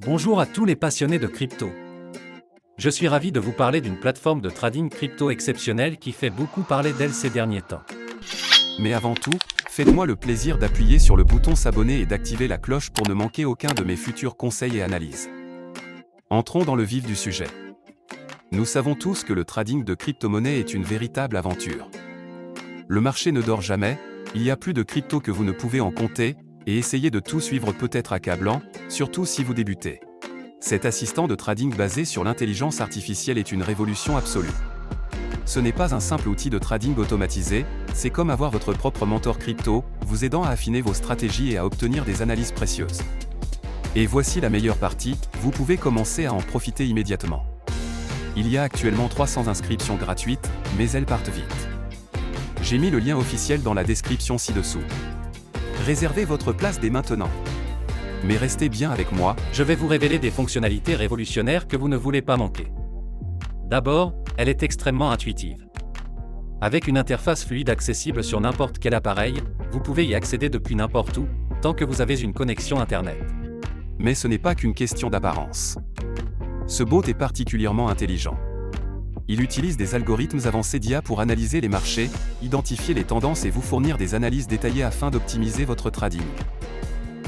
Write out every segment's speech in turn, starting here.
Bonjour à tous les passionnés de crypto. Je suis ravi de vous parler d'une plateforme de trading crypto exceptionnelle qui fait beaucoup parler d'elle ces derniers temps. Mais avant tout, faites-moi le plaisir d'appuyer sur le bouton s'abonner et d'activer la cloche pour ne manquer aucun de mes futurs conseils et analyses. Entrons dans le vif du sujet. Nous savons tous que le trading de crypto-monnaies est une véritable aventure. Le marché ne dort jamais, il y a plus de crypto que vous ne pouvez en compter, et essayer de tout suivre peut être accablant, surtout si vous débutez. Cet assistant de trading basé sur l'intelligence artificielle est une révolution absolue. Ce n'est pas un simple outil de trading automatisé, c'est comme avoir votre propre mentor crypto, vous aidant à affiner vos stratégies et à obtenir des analyses précieuses. Et voici la meilleure partie, vous pouvez commencer à en profiter immédiatement. Il y a actuellement 300 inscriptions gratuites, mais elles partent vite. J'ai mis le lien officiel dans la description ci-dessous. Réservez votre place dès maintenant. Mais restez bien avec moi, Je vais vous révéler des fonctionnalités révolutionnaires que vous ne voulez pas manquer. D'abord, elle est extrêmement intuitive. Avec une interface fluide accessible sur n'importe quel appareil, vous pouvez y accéder depuis n'importe où, tant que vous avez une connexion Internet. mais ce n'est pas qu'une question d'apparence. Ce bot est particulièrement intelligent. Il utilise des algorithmes avancés d'IA pour analyser les marchés, identifier les tendances et vous fournir des analyses détaillées afin d'optimiser votre trading.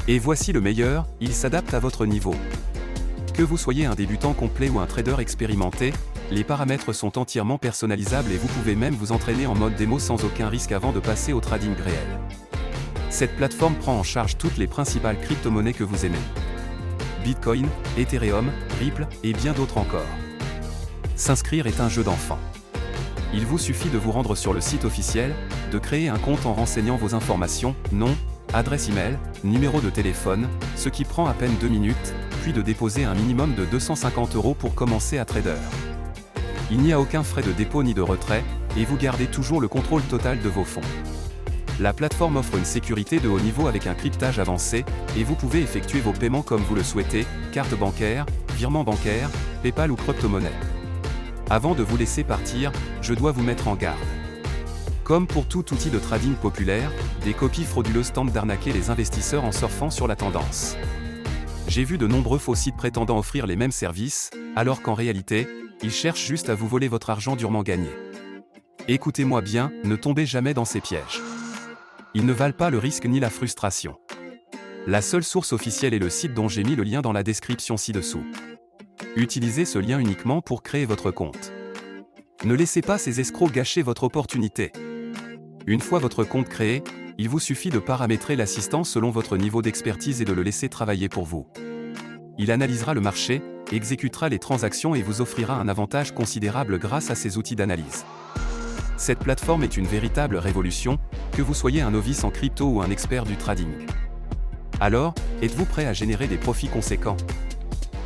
Et voici le meilleur, il s'adapte à votre niveau. Que vous soyez un débutant complet ou un trader expérimenté, les paramètres sont entièrement personnalisables et vous pouvez même vous entraîner en mode démo sans aucun risque avant de passer au trading réel. Cette plateforme prend en charge toutes les principales crypto-monnaies que vous aimez. Bitcoin, Ethereum, Ripple et bien d'autres encore. S'inscrire est un jeu d'enfant. Il vous suffit de vous rendre sur le site officiel, de créer un compte en renseignant vos informations, nom, adresse email, numéro de téléphone, ce qui prend à peine 2 minutes, puis de déposer un minimum de 250 € pour commencer à trader. Il n'y a aucun frais de dépôt ni de retrait, et vous gardez toujours le contrôle total de vos fonds. La plateforme offre une sécurité de haut niveau avec un cryptage avancé, et vous pouvez effectuer vos paiements comme vous le souhaitez, carte bancaire, virement bancaire, PayPal ou crypto-monnaie. Avant de vous laisser partir, je dois vous mettre en garde. Comme pour tout outil de trading populaire, des copies frauduleuses tentent d'arnaquer les investisseurs en surfant sur la tendance. J'ai vu de nombreux faux sites prétendant offrir les mêmes services, alors qu'en réalité, ils cherchent juste à vous voler votre argent durement gagné. Écoutez-moi bien, ne tombez jamais dans ces pièges. Ils ne valent pas le risque ni la frustration. La seule source officielle est le site dont j'ai mis le lien dans la description ci-dessous. Utilisez ce lien uniquement pour créer votre compte. Ne laissez pas ces escrocs gâcher votre opportunité. Une fois votre compte créé, il vous suffit de paramétrer l'assistant selon votre niveau d'expertise et de le laisser travailler pour vous. Il analysera le marché, exécutera les transactions et vous offrira un avantage considérable grâce à ses outils d'analyse. Cette plateforme est une véritable révolution, que vous soyez un novice en crypto ou un expert du trading. Alors, êtes-vous prêt à générer des profits conséquents ?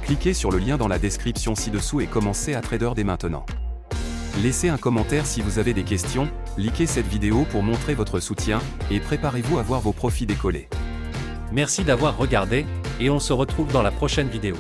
Cliquez sur le lien dans la description ci-dessous et commencez à trader dès maintenant. Laissez un commentaire si vous avez des questions, likez cette vidéo pour montrer votre soutien, et préparez-vous à voir vos profits décoller. Merci d'avoir regardé, et on se retrouve dans la prochaine vidéo.